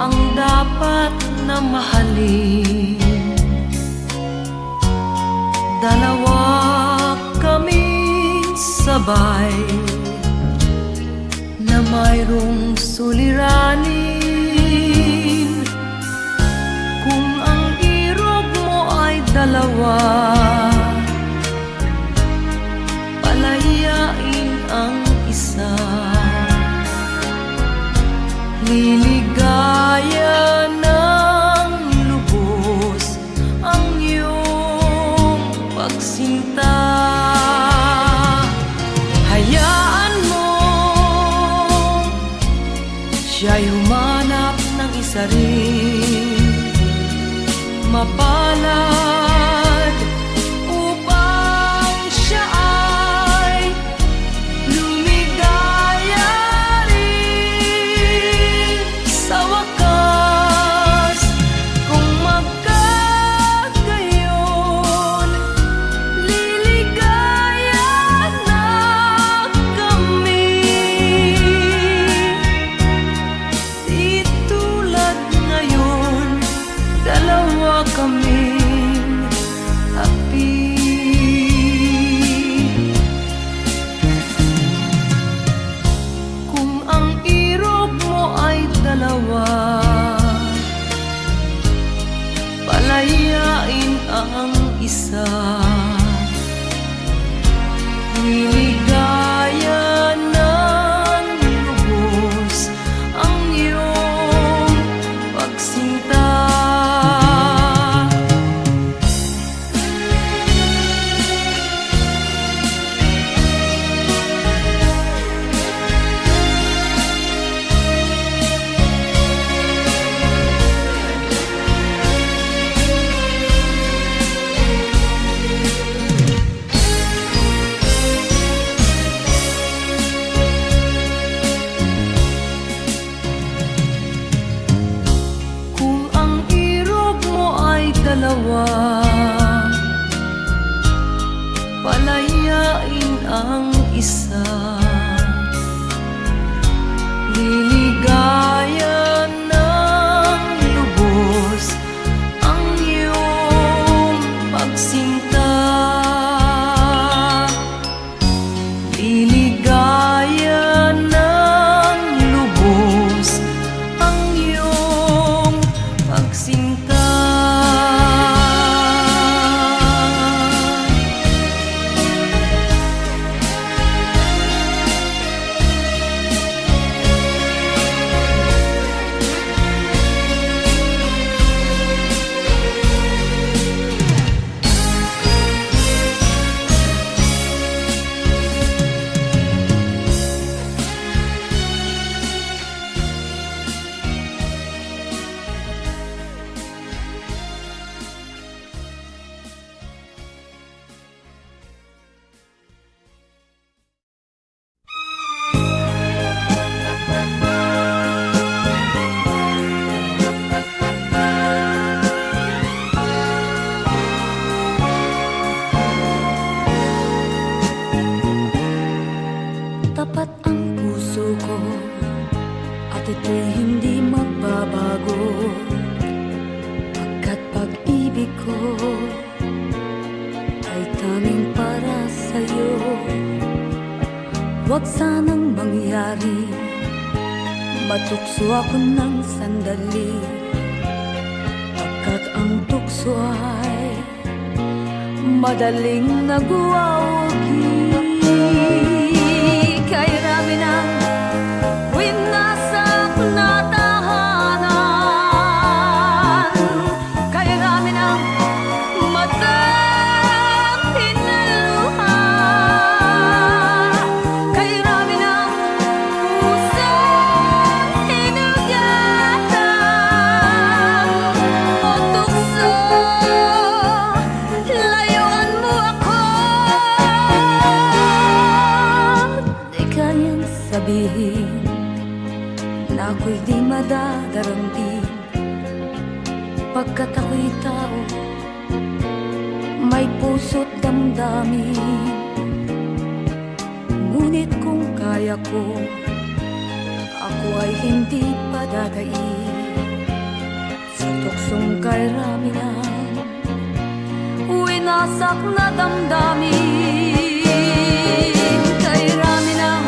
ang dapat na mahalin. Dalawa kaming sabay na mayroong suliranin. Kung ang irog mo ay dalawa, palayain ang isa. Liligaya ng lubos ang iyong pagsinta. Hayaan mo siya'y humanap ng isa rin mapalad upang siya ay lumigaya rin sa wakas. Kung magkagayon, liligaya na kami. Di tulad ngayon, dalawa kaming api. Kung ang irog mo ay dalawa, palayain ang isa. Liligaya ng lubos ang iyong pagsinta. Kung ang irog mo ay dalawa, palayain ang isa. Liligaya ng lubos ang iyong pagsinta. Liligaya ng lubos ang iyong pagsinta. Tapat ang puso ko at ito'y hindi magbabago, pagkat pag-ibig ko ay tanging para sa'yo. Huwag sanang mangyari matukso ako ng sandali, pagkat ang tukso ay madaling nagwawagi. Kay rami ng winasak na tahanan, kay rami ng matang hinaluha, kay rami ng pusang hinugatan. O tukso, layuan mo ako. Di kayang sabihin na ako'y di madadaramdin, pagkat ako'y tao, may puso't damdamin. Ngunit kung kaya ko, ako ay hindi padadaig. sa tuksong kay Raminan, winasak na damdamin. Kay Raminan,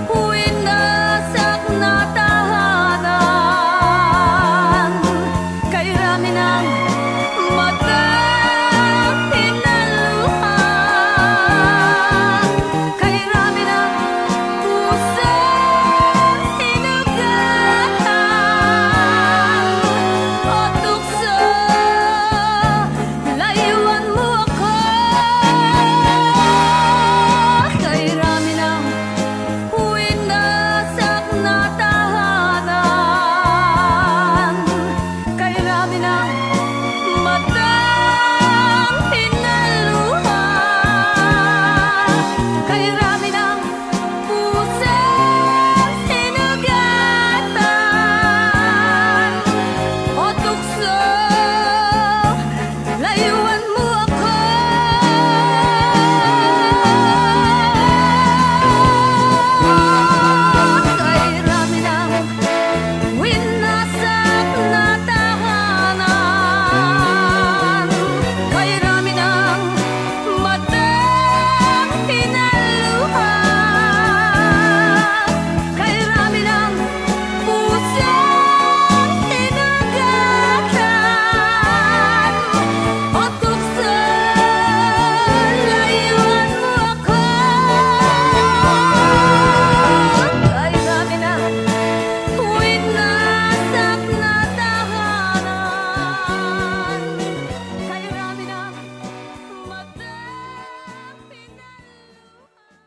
winasak na tahanan. Kay Raminan, matang hinaluhan. Kay Raminan, puso sinugatan. O tukso, layuan mo ako. Kay Raminan, winasak na tahanan. Kay Raminan, matang hinaluhan. Kay Raminan, puso sinugatan. O tukso, layuan mo ako. Kay Raminan, winasak na tahanan. Kay Raminan, matang hinaluhan. Kay Raminan, puso sinugatan. O tukso, layuan mo ako. Kay Raminan, winasak na tahanan. Kay Raminan, matang hinaluhan.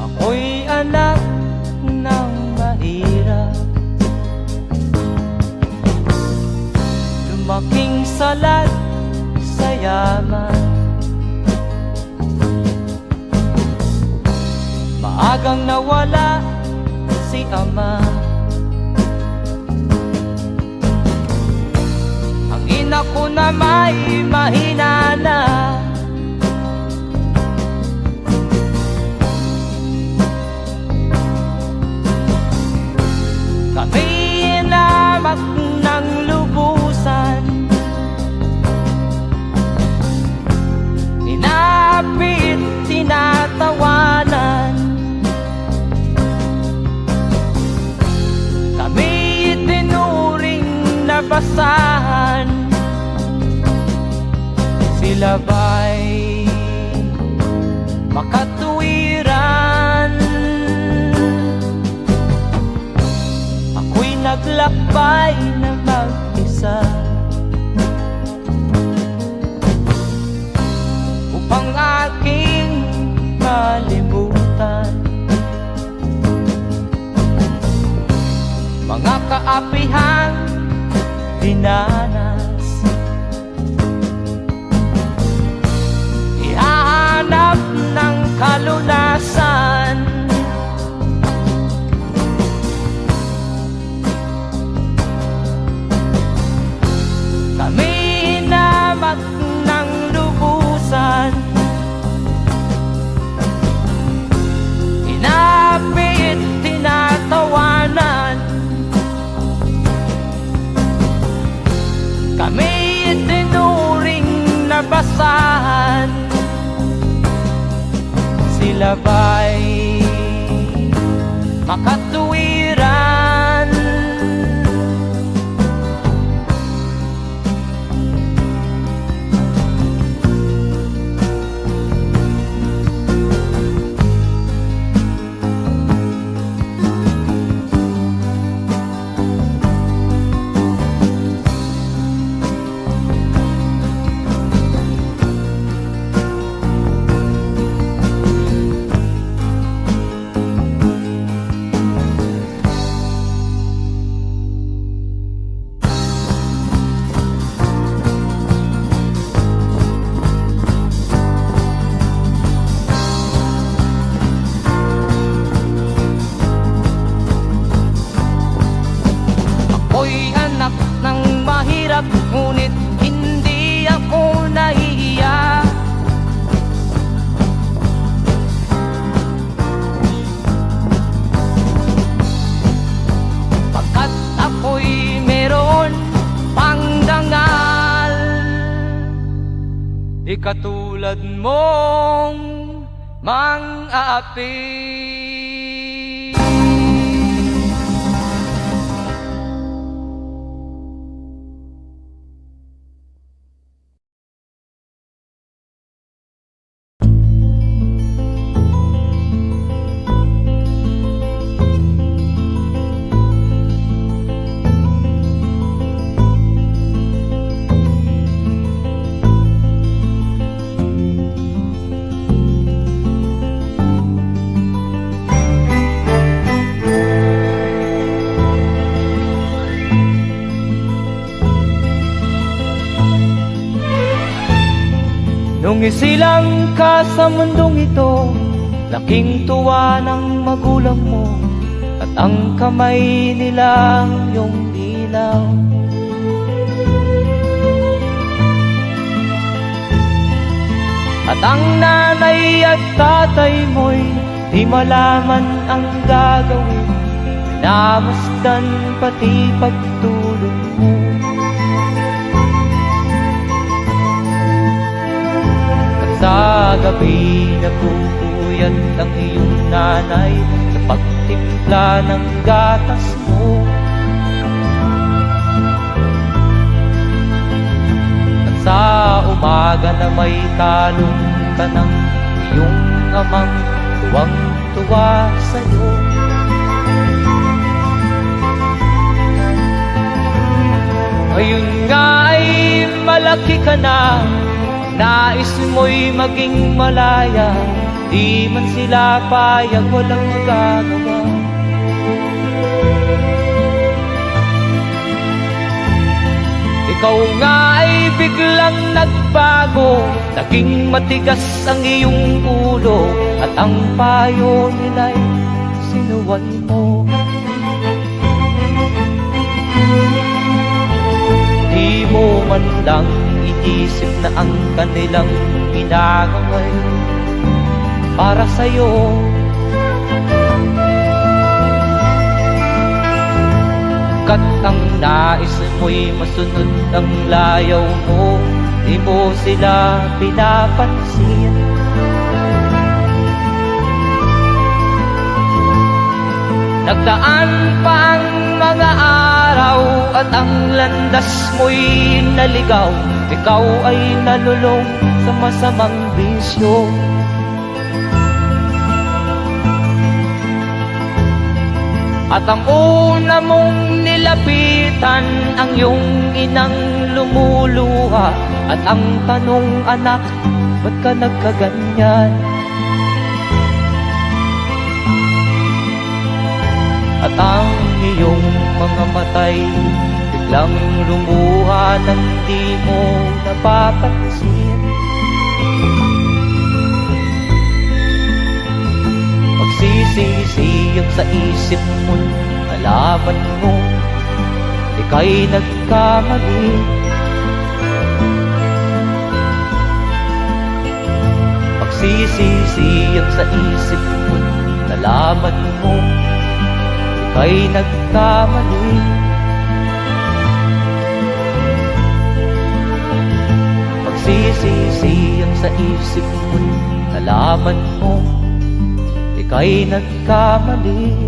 Ako'y anak ng mahirap, lumaking salat sa yaman. Maagang nawala si ama, ang ina ko na may mahina na. Kami inamak ng lubusan, inapit, tinatawanan. Kami itinuring na basahan, sila ba'y makatuwiran? Ako'y naglakbay na mag-isa upang aking malimutan mga kaapihang dinanas. Ihahanap ng kalunasan, kami inamak ng lubusan, inapit, tinatawanan. Kami itinuring na basahan, sila ba'y makatuwiran? katulad mong mang-aapi. Nung isilang ka sa mundong ito, laking tuwa ng magulang mo, at ang kamay nila iyong ilaw. At ang nanay at tatay mo'y di malaman ang gagawin, namasdan pati pagtulog mo. Sa gabi nagpupuyat ang iyong nanay sa pagtimpla ng gatas mo. At sa umaga na may talong ka ng iyong amang tuwang-tuwa sa'yo. Ngayon nga ay malaki ka na, nais mo'y maging malaya, di man sila payag, walang magagawa. Ikaw nga ay biglang nagbago, naging matigas ang iyong ulo, at ang payo nila'y sinuway mo. Di mo man lang inisip na ang kanilang ginagaway para sa'yo. Kat ang nais mo'y masunod ang layaw mo, di mo sila pinapansin. Nagdaan pa ang mga araw at ang landas mo'y naligaw, ikaw ay nalulong sa masamang bisyo. At ang una mong nilapitan ang iyong inang lumuluha, at ang tanong, anak, ba't ka nagkaganyan? At ang iyong mga matay biglang lumuha nang di mo napapansin. Magsisisiyag sa isip mo, nalaman mo ika'y nagkamali. Magsisisiyag sa isip mo, nalaman mo ika'y nagkamali. Magsisisiyag sa isip mo, nalaman mo ika'y nagkamali.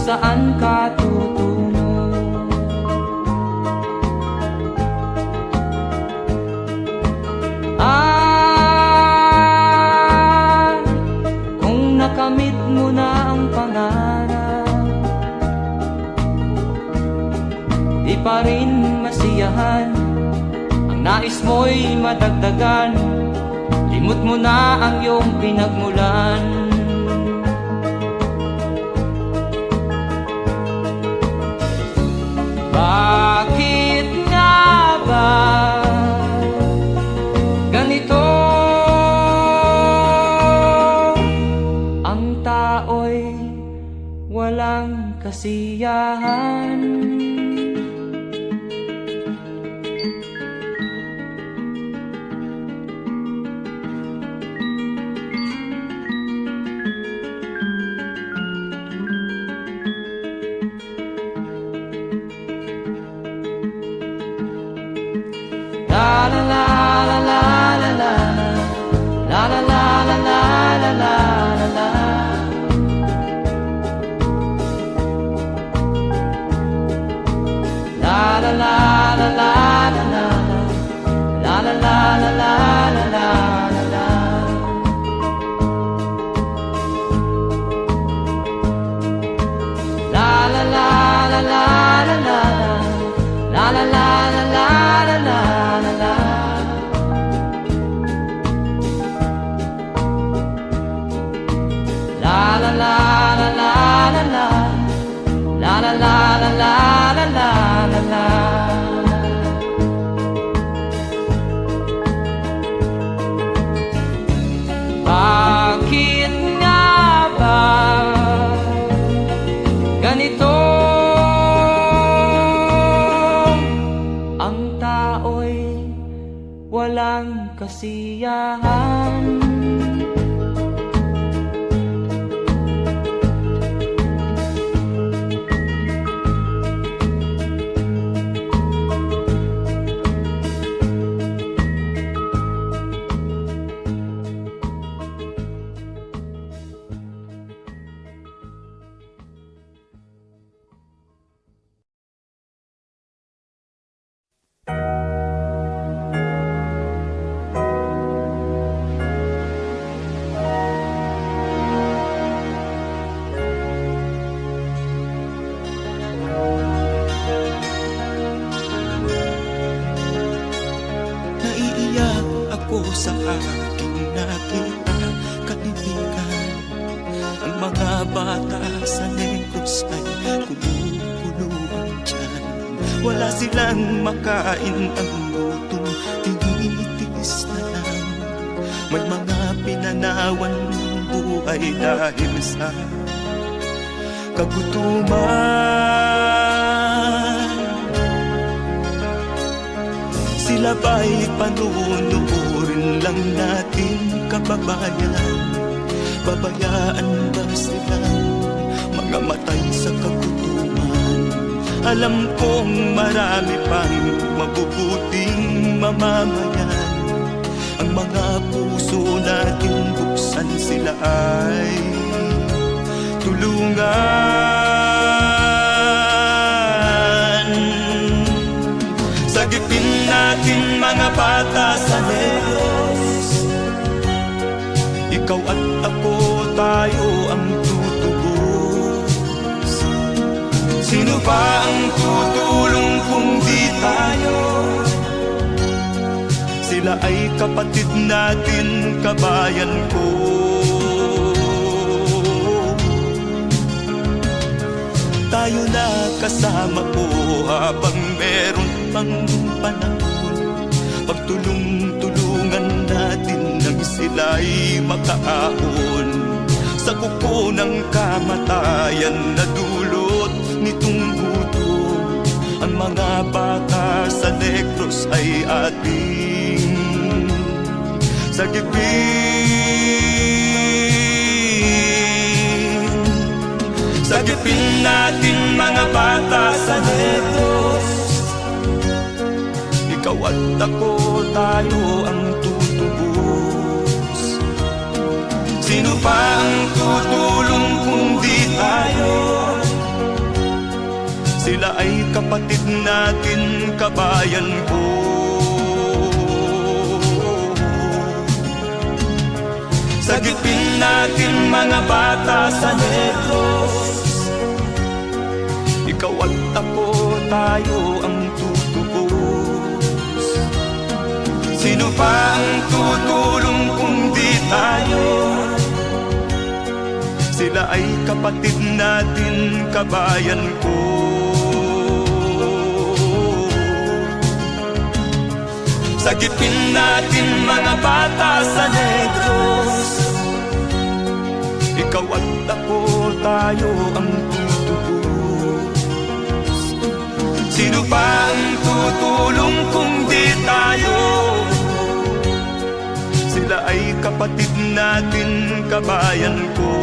Saan ka tutungo? Kung nakamit mo na ang pangarap, nais mo'y madagdagan, limot mo na ang iyong pinagmulan. Bakit nga ba ganito? Ang tao'y walang kasiyahan. La la la la la la la la la la la la la la la. La la la la la la la la la la la la la la la. La la la la la la la la la la la la la. La la la la la la la la la la la la la la la. Bakit nga ba ganito? Ang tao'y walang kasiyahan. Naiiyak ako sa aking nakita, kaibigan. Ang mga bata sa Negros ay kumukuluan dyan. Wala silang makain, ang gutom tinitiis na lang. May mga pinanawan ng buhay dahil sa kagutuman. Sila ba'y panunurin lang natin, kababayan? Babayaan ba silang mga matay sa kagutuman? Alam kong marami pang mabubuting mamamayan. Ang mga puso natin buksan, sila ay tulungan. Sagipin natin mga bata sa Negros, ikaw at ako, tayo ang tutubos. Sino ba ang tutulong kung di tayo? Sila ay kapatid natin, kabayan ko. Tayo na kasama ko habang meron pang panahon. Pagtulong-tulungan natin nang sila'y makaahon sa kuko ng kamatayan na dulot nitong gutom. Ang mga bata sa Negros ay ating sagipin. Sagipin natin mga bata sa Negros, ikaw at ako, tayo ang tutubos. Sino pa ang tutulong kung di tayo? Sila ay kapatid natin, kabayan ko. Sagipin natin mga bata sa Negros, ikaw at ako, tayo ang tutubos. Sino pa ang tutulong kung di tayo? Sila ay kapatid natin, kabayan ko. Sagipin natin mga bata sa Negros. Ikaw at ako, tayo ang tutubos. Sino pa ang tutulong kung di tayo? Sila ay kapatid natin, kabayan ko.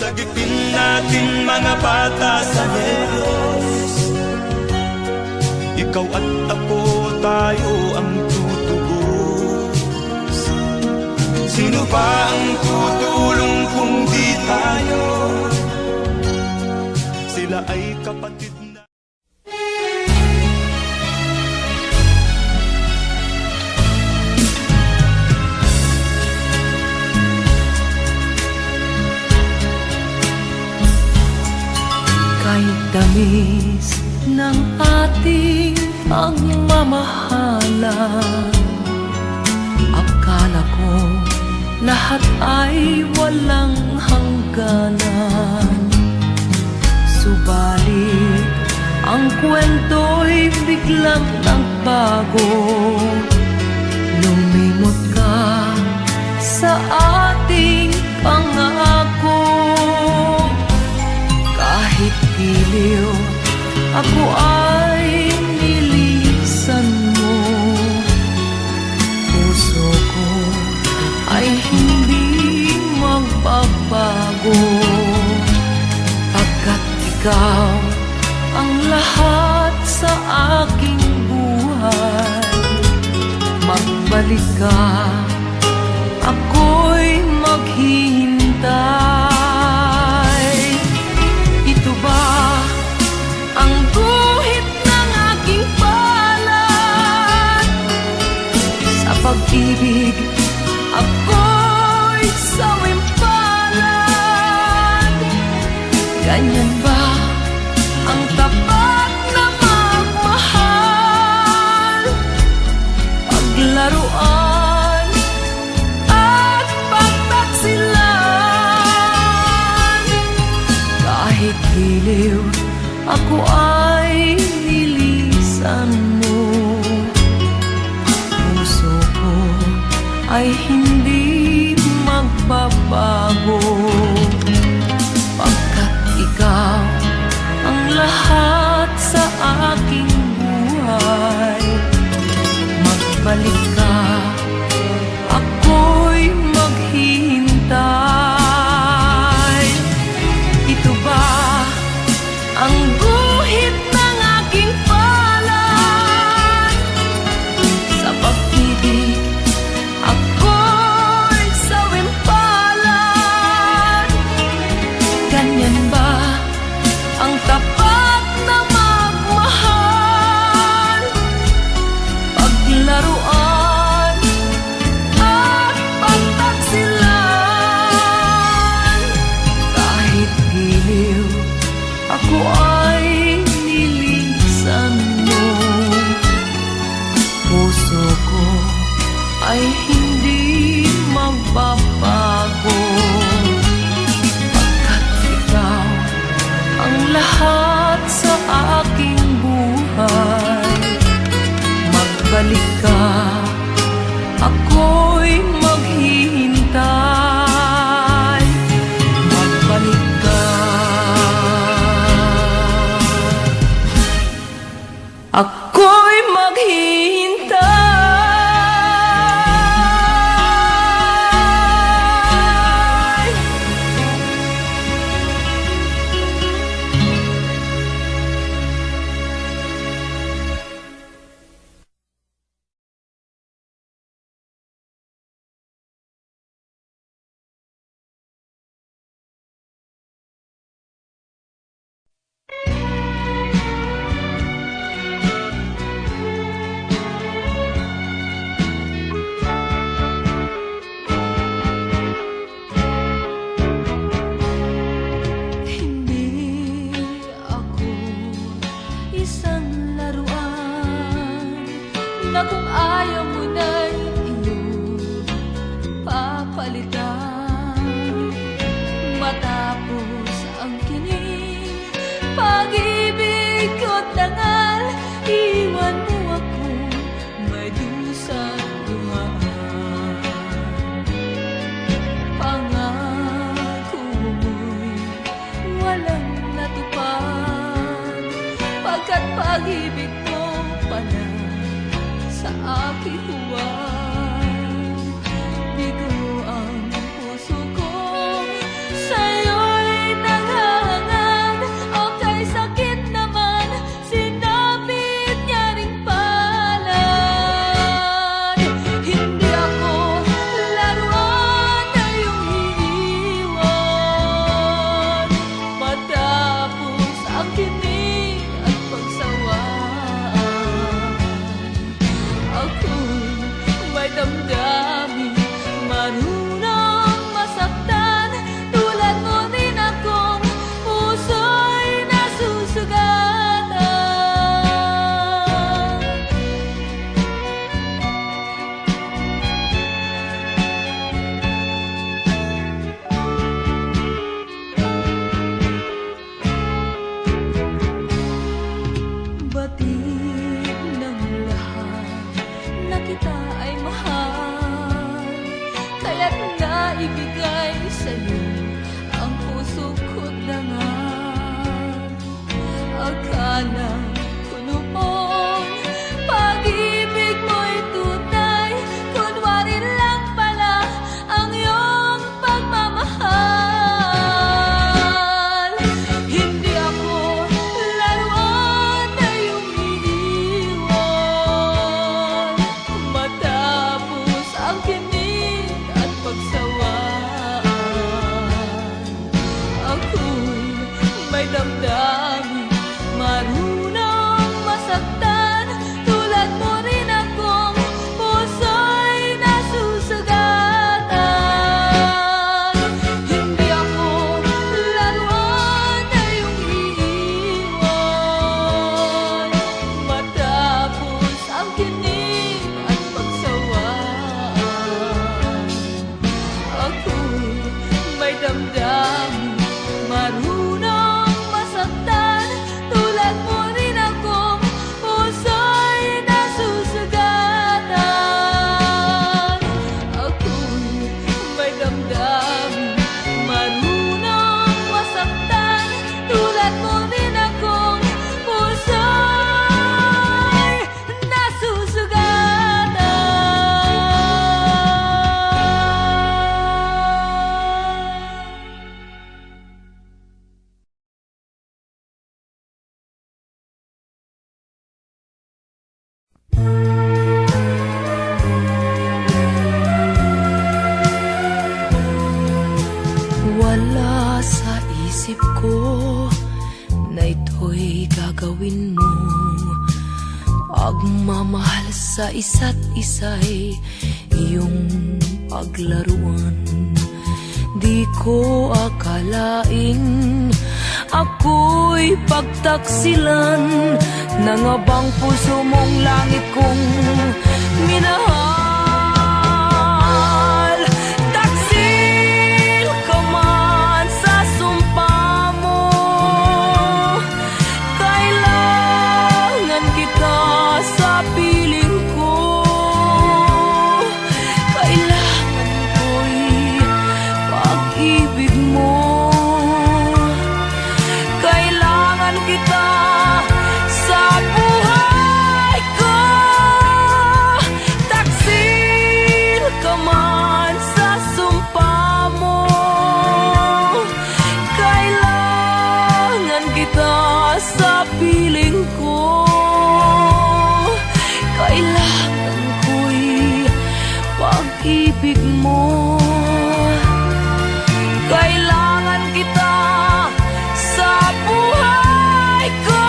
Sagipin natin mga bata sa Negros. Ikaw at ako, tayo ang tutubos. Sino pa ang tutulong kung di tayo? Sila ay kapatid na. Kahit tamis ng ating pagmamahalan, akala ko lahat ay walang hangganan. Subalit ang kwento'y biglang nagbago. Lumimot ka sa ating pangako. Kahit giliw, ako ay nilisan mo. Puso ko ay hindi magbabago, pagkat ikaw ang lahat sa aking buhay. Magbalik ka, ako'y maghihintay. Ito ba ang guhit ng aking palad? Sa pag-ibig, ako'y sawimpalad. Ganyan ba ang tapat na magmahal? Paglaruan at pagtaksilan. Kahit giliw, ako ay nilisan mo. Puso ko ay hindi magbabago, pagkat ikaw damdamin, marunong masaktan. Tulad mo rin akong puso'y nasusugatan. Hindi ako laruan na iyong iiwan matapos ang kinig at pagsawaan. Ako'y may damdamin, marunong masaktan. Tulad mo rin akong puso'y nasusugatan. Ako'y may damdamin, marunong masaktan. Tulad mo rin akong puso'y nasusugatan. Wala sa isip ko na ito'y gagawin mo. Pagmamahal sa isa't isa'y iyong paglaruan. Di ko akalain ako'y pagtaksilan ng abang puso mong langit kong minahal. Taksil ka man sa sumpa mo, kailangan kita sa piling ko. Kailangan ko'y pag-ibig mo. Kailangan kita sa buhay ko. Taksil ka man sa sumpa mo, kailangan kita sa piling ko. Kailangan ko'y pag-ibig mo. Kailangan kita sa buhay ko.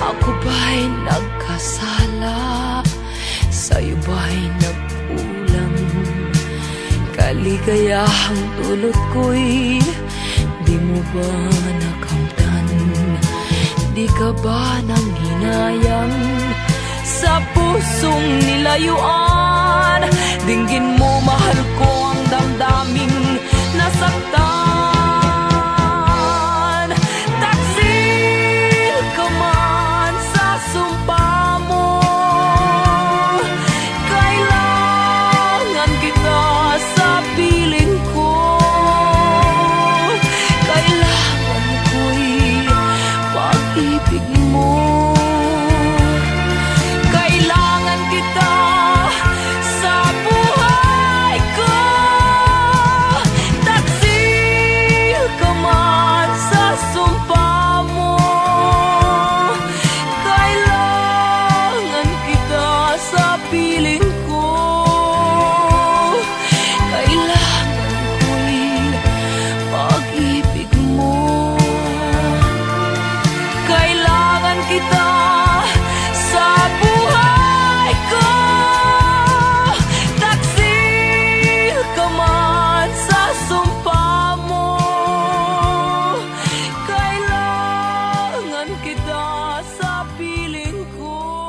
Ako ba'y nagkasala? Sa'yo ba'y nagkulang? Kaligayahang dulot ko'y di mo ba nakamtan? Di ka ba nang hinayang sa pusong nilayuan? Dinggin mo, mahal ko, ang damdaming nasaktan. Taksil ka man sa sumpa mo, kailangan kita sa piling ko. Kailangan ko'y pag-ibig mo. Kailangan kita sa buhay ko. Taksil ka man sa sumpa mo, kailangan kita sa piling ko. Kailangan ko'y pag-ibig mo. Kailangan kita sa buhay ko. Taksil ka man sa sumpa mo, kailangan kita sa piling ko.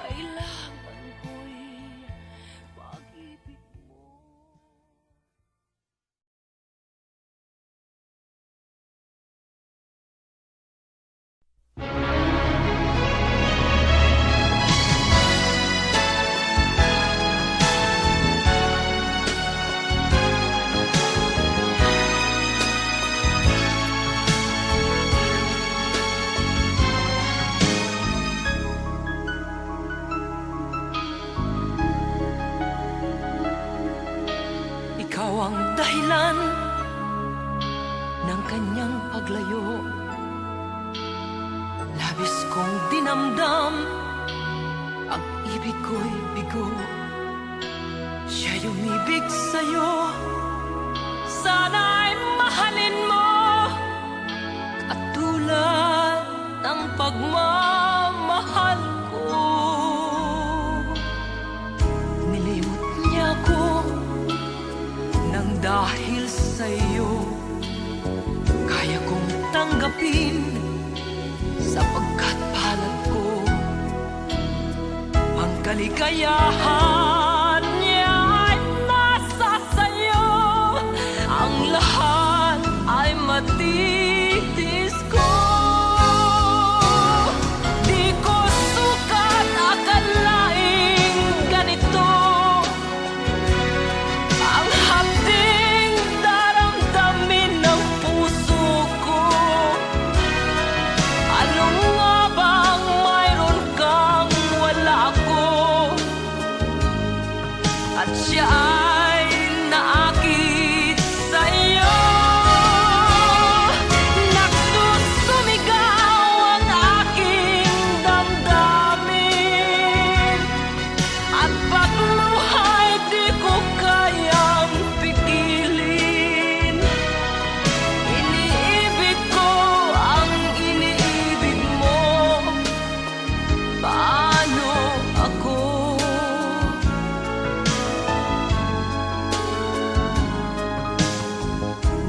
Kailangan ko'y pag-ibig mo. Ikaw ang dahilan ng kanyang paglayo. Labis kong dinamdam, ang ibig ko'y bigo. Siya'y umibig sa'yo, sana'y mahal dahil sa'yo kaya kong tanggapin, sapagkat palad ko ang kaligayahan niya ay nasa sayo. Ang lahat ay matitis ko. Di ko sukat akalaing ganito ang hapding daramdamin ng puso ko. Ano nga bang mayroon kang wala ako? At siya ay naakit sa'yo. Nagsusumigaw ang aking damdamin, at pagluhay di ko kayang pigilin. Iniibig ko ang iniibig mo. Paano ako?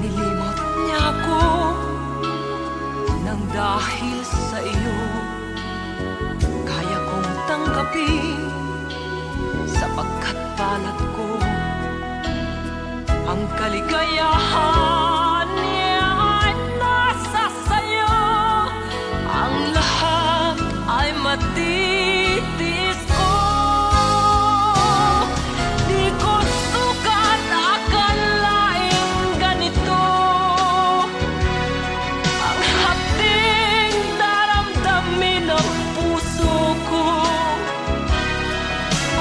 Nilimot niya ako nang dahil sa iyo kaya kong tanggapin, sapagkat palad ko ang kaligayahan niya ay nasa sayo. Ang lahat ay matitis ko. Di ko sukat akalaing ganito ang hapding daramdamin ng puso ko.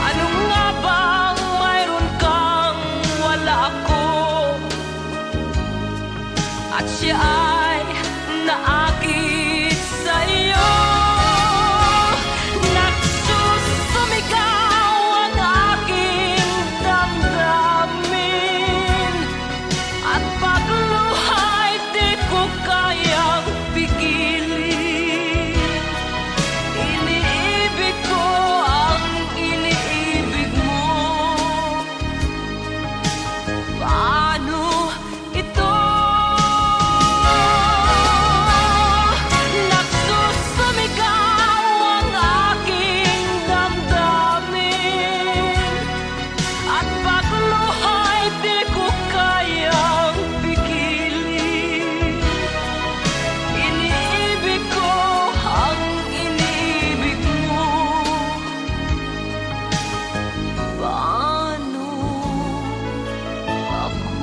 Ano nga bang mayroon kang wala ako? At siya ay naakit sa'yo. Nagsusumigaw ang aking damdamin, at pagluhay di ko kayang pigilin. Iniibig ko ang iniibig mo. Paano ito? Nagsusumigaw ang aking damdamin, at pagluhay di ko kayang pigilin. Iniibig ko ang iniibig mo. Paano ako?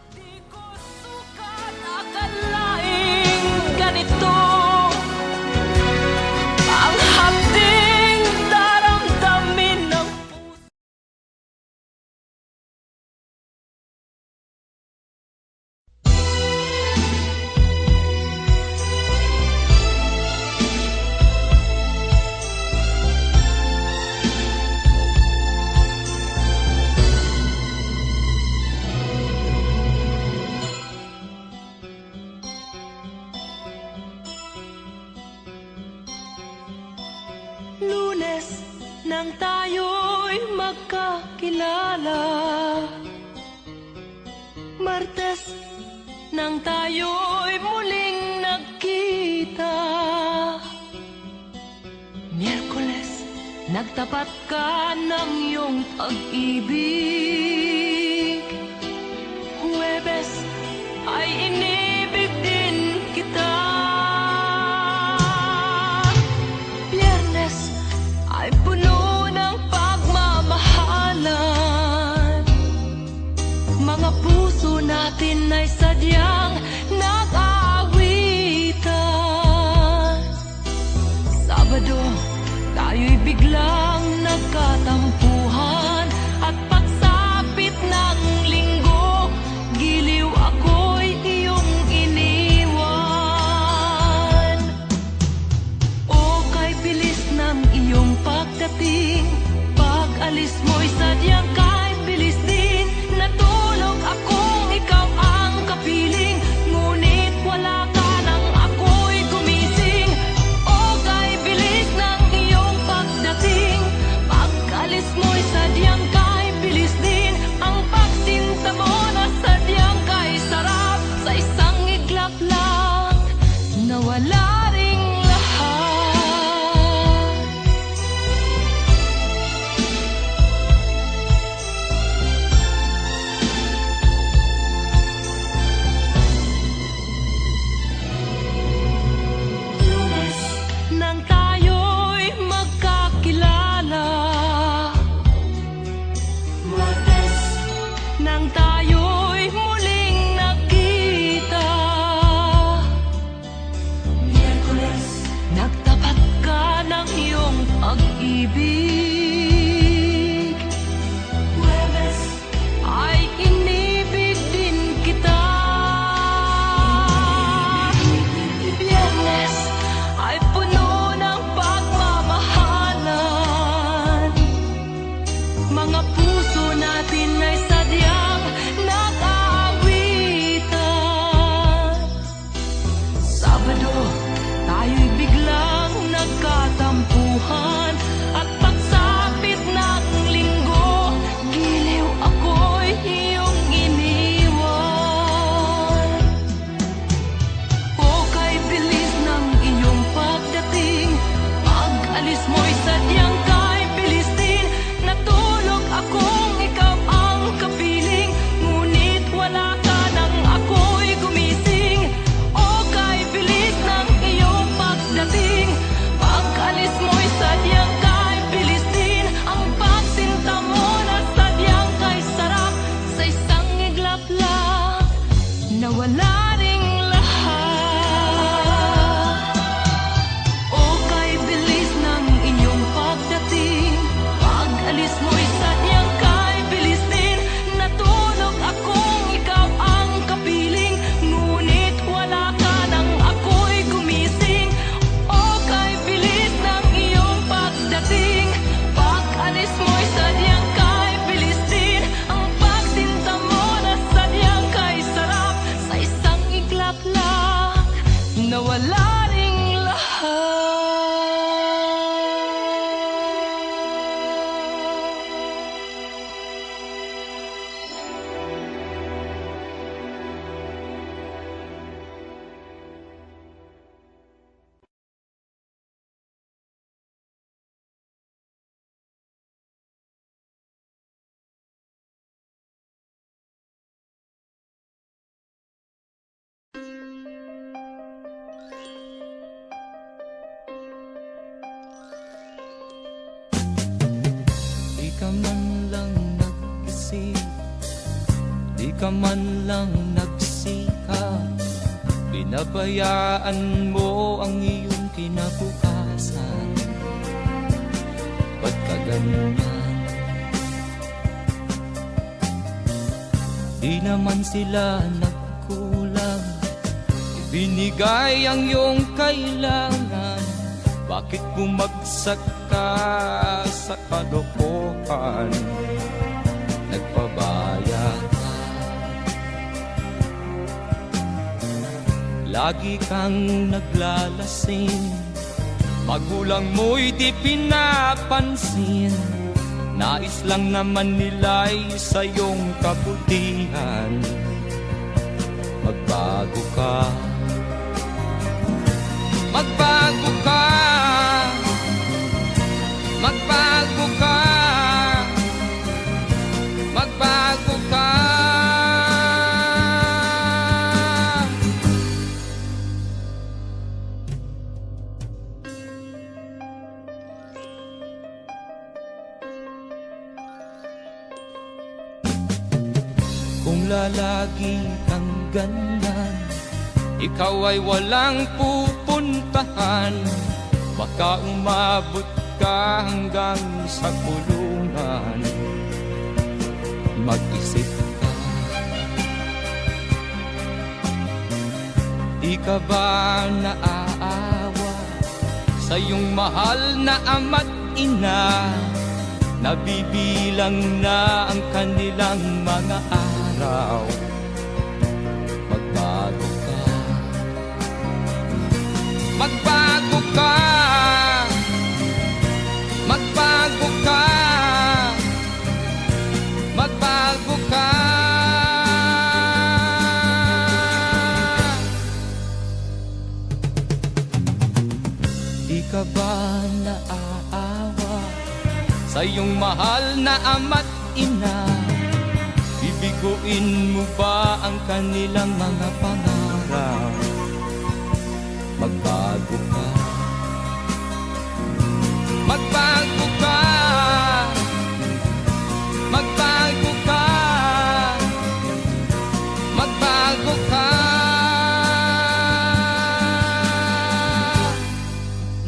Di ko sukat akalaing ganito ang hapding daramdamin ng puso. Lunes nang tayo'y magkakilala, Martes nang tayo'y muling nagkita, Miyerkules nagtapat ka ng iyong pag-ibig, Huwebes ay inibig din kita, Biyernes ay puno ng pagmamahalan. Mga puso natin ay sadyang nag-aawitan. Sabado, tayo'y biglang nagkatampuhan, at paksa Pag-alis mo'y sadyang kahit bilis din. Natulog akong ikaw ang kapiling, ngunit wala ka nang ako'y gumising. O kay bilis ng iyong pagdating. Pag-alis mo'y sadyang kahit bilis din. Ang pagsinta mo na sadyang kay sarap. Sa isang iglap lang nawala ring lahat. Nang tayo'y magkakilala, nang tayo'y muling nakita, nagtapat ka ng iyong pag-ibig. Ay inibig din kita. Biyernes ay puno ng pagmamahalan. Mga puso natin ay sadyang nag-aawitan. Sabado, tayo'y biglang nagkatampuhan. At pagsapit ng linggo, giliw ako'y iyong iniwan. O kay bilis ng iyong pagdating. Pag-alis mo'y sadyang kay bilis din. Natulog akong ikaw ang kapiling, ngunit wala ka nang ako'y gumising. O kay bilis ng iyong pagdating. Pag-alis mo'y sadyang kay bilis din. Ang pagsinta mo na sadyang kay sarap. Sa isang iglap lang nawala ring lahat. O kay bilis ng inyong pagdating. Pag-alis mo'y sadyang kay bilis din. Natulog akong ikaw ang kapiling, ngunit wala ka nang ako'y gumising. O kay bilis ng iyong pagdating. Pag-alis mo'y sadyang kay bilis din. Ang pagsinta mo na sadyang kay sarap. Sa isang iglap lang nawala ring lahat. Di ka man lang nag-isip, di ka man lang nagsikap. Binabayaan mo ang iyong kinabukasan. Ba't ka ganyan? Di naman sila nagkulang, ibinigay ang iyong kailangan. Bakit bumagsak ka sa kalokohan? Nagpabaya ka, lagi kang naglalasing. Magulang mo'y di pinapansin. Nais lang naman nila'y sa iyong kabutihan. Magbago ka, magbago ka, magbago ka, magbago ka. Kung lalagi kang ganyan, ikaw ay walang pupuntahan. Baka umabot ka hanggang sa kulungan. Mag-isip ka, di ka ba naaawa sa iyong mahal na ama't ina? nabibilang na ang kanilang mga araw. Magbago ka, magbago ka, magbago ka, magbago ka. Di ka ba naaawa sa iyong mahal na ama't ina? Bibiguin mo ba ang kanilang mga pangarap? Magbago ka, magbago ka, magbago ka, magbago ka.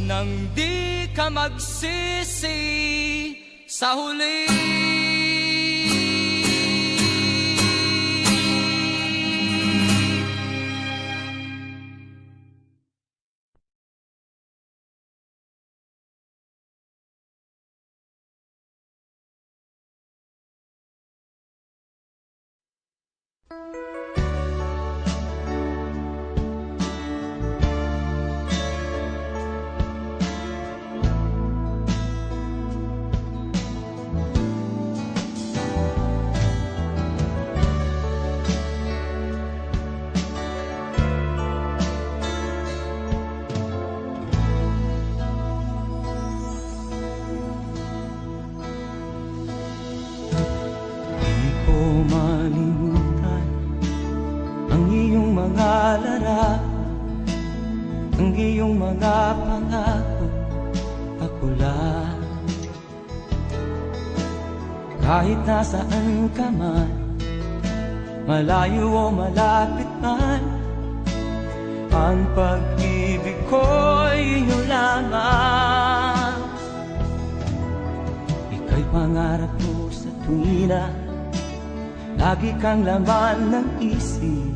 Nang di ka magsisi sa huli. Malimutan ang iyong mga larawan, ang iyong mga pangako, ako lang. Kahit nasaan ka man, malayo o malapit man, ang pag-ibig ko'y iyong lamang. Ika'y pangarap ko sa tuwina, lagi kang laman ng isip.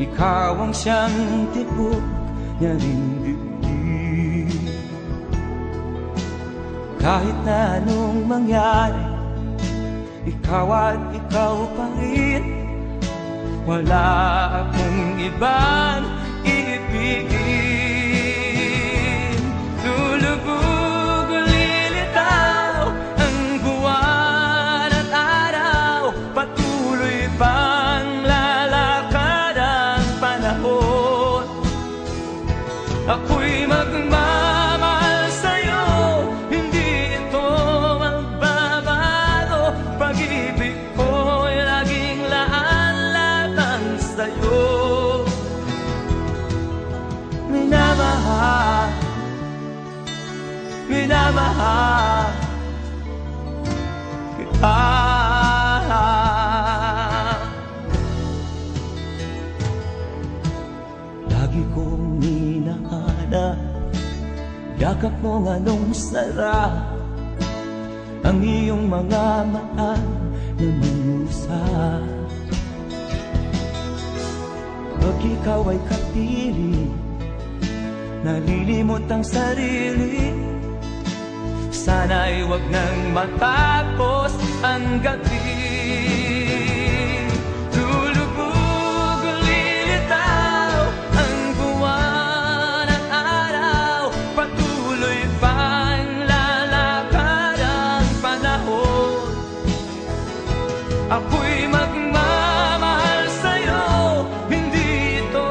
Ikaw ang siyang tibok niya ring dibdib. Kahit na anong mangyari, ikaw at ikaw pa rin. Wala akong ibang iibigin. Lulubog o lilitaw ang buwan at araw, patuloy pang lalakad ang panahon. Ako'y magmamahal sa'yo, hindi ito magbabago. Pag-ibig ko'y laging laan-latang sa'yo. Minamahal, minamahal kita. Lagi kong hinahanap yakap mong anong sarap, ang iyong mga mata na musa. Pag ikaw ay kapiling, nalilimot ang sarili. Sana'y wag nang matapos ang gabi. Lulubog o lilitaw ang buwan at araw, patuloy pang lalakad ang panahon. Ako'y magmamahal sa'yo, hindi ito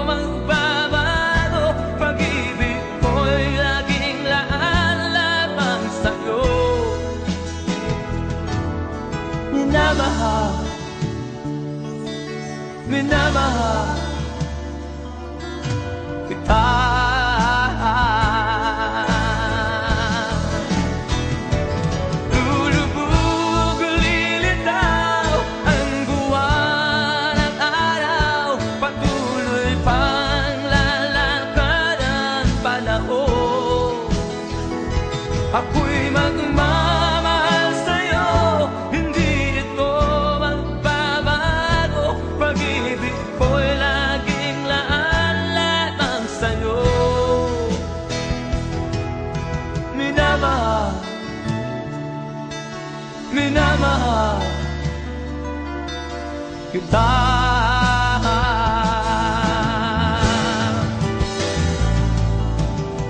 magbabago. Pag-ibig ko'y laging laan-lamang sa'yo. Minamahal, minamahal kita. Lulubog o lilitaw ang buwan at araw, patuloy pang lalakad ang panahon. Ako'y magmamahal sa'yo, hindi ito magbabago. Pag-ibig ko'y laging laan-lamang sa'yo. Minamahal minamahal kita.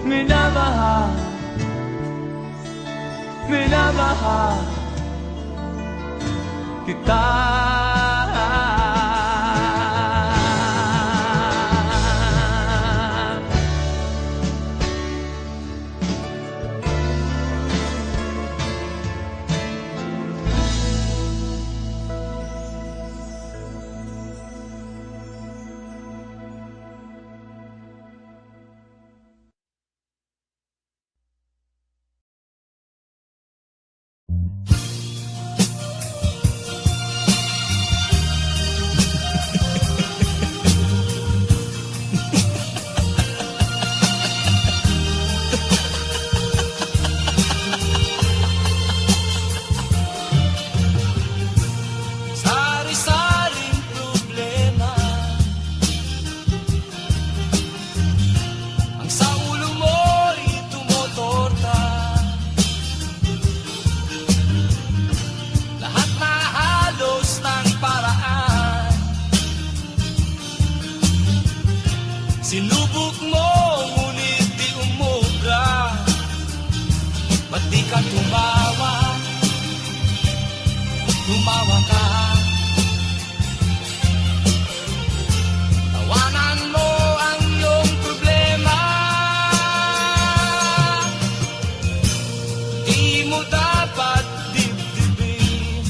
Minamahal, minamahal kita. Sari-saring problema ang sa ulo mo'y tumotorta. Lahat na halos ng paraan sinubok mo, ngunit di umubra. Ba't di ka tumawa? Tumawa ka. Tawanan mo ang iyong problema. Di mo dapat dibdibin,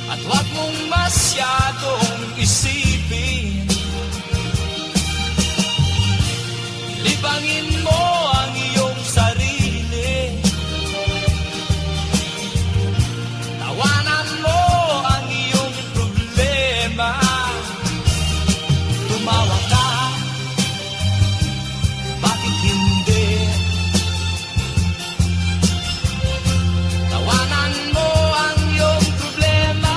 at huwag mong masyadong isipin. Libangin mo ang iyong sarili. Tawanan mo ang iyong problema. Tumawa ka, bakit hindi? Tawanan mo ang iyong problema.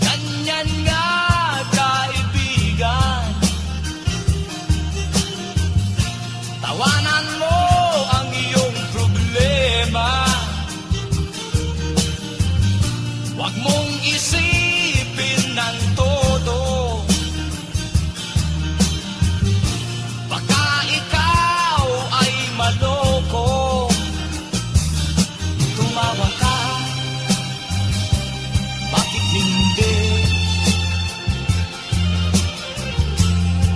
Ganyan nga, kaibigan. Tawanan mo ang iyong problema. Huwag mong isipin ng todo. Baka ikaw ay maloko. Tumawa ka, bakit hindi?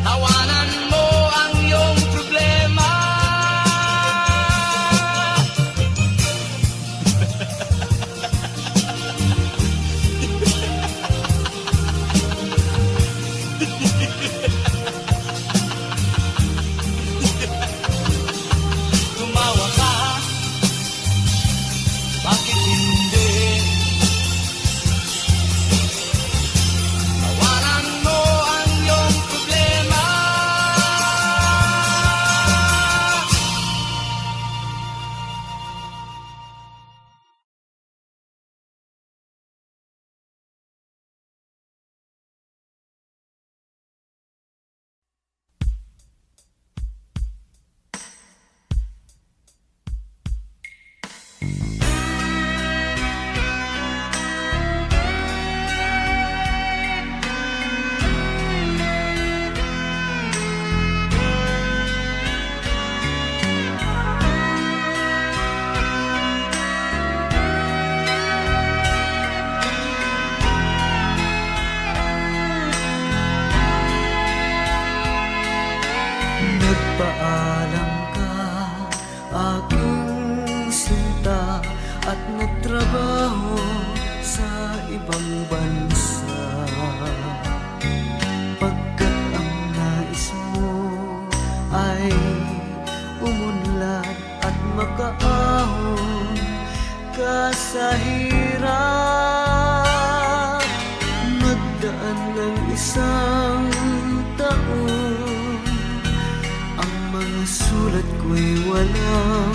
Tawanan mo ang iyong problema. Tumawa ka, bakit hindi? Tawanan mo ang iyong problema. Nagpaalam ka, aking sinta, at nagtrabaho sa ibang bansa. Pagkat ang nais mo ay umunlad at makaahon ka sa hirap. Nagdaan ng isang taon, ako'y walang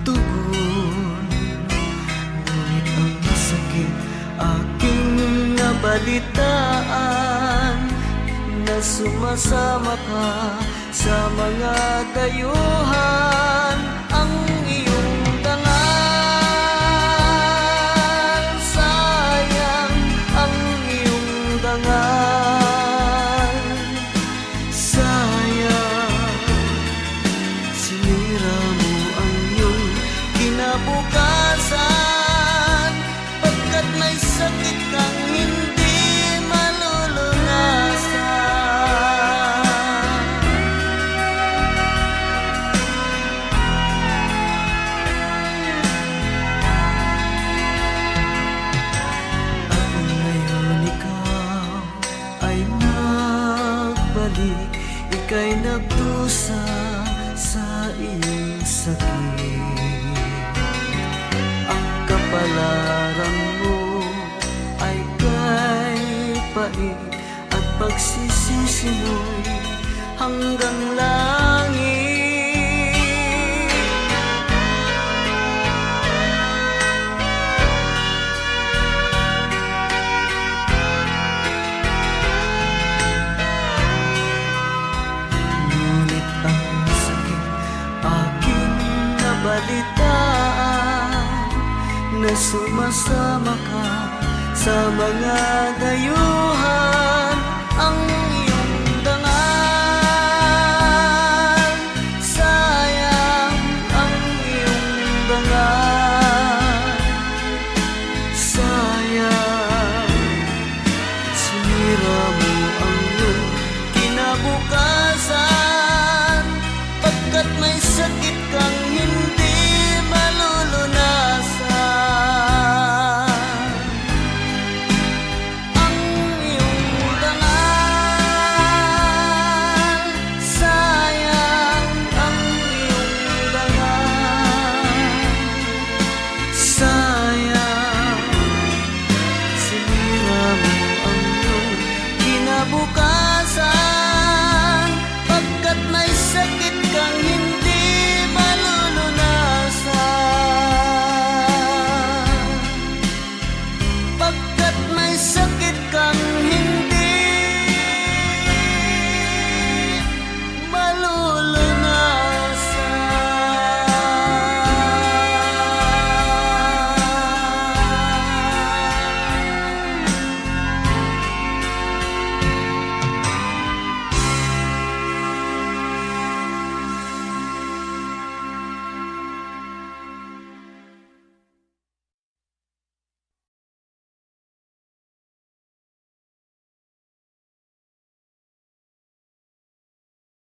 tugon. Ngunit ang sakit aking nabalitaan, na sumasama ka sa mga dayuhan. Ang iyong dangal, sayang ang iyong dangal. Sayang, sinira mo ang iyong kinabukasan, pagkat may sakit kang hindi malulunasan. At ngayon ikaw ay nagbalik, ika'y nagdusa sa iyong sakit. Ang kapalaran mo ay kay pait, at pagsisisi mo'y hanggang langit. Ngunit ang sakit aking nabalitaan, na sumasama ka sa mga dayuhan. Ang iyong dangal, sayang ang iyong dangal. Sayang, sinira mo ang iyong kinabukasan, pagkat may sakit kang hindi malulunasan. Ang iyong dangal, sayang ang iyong dangal. Sayang, sinira mo ang iyong kinabukasan, pagkat may sakit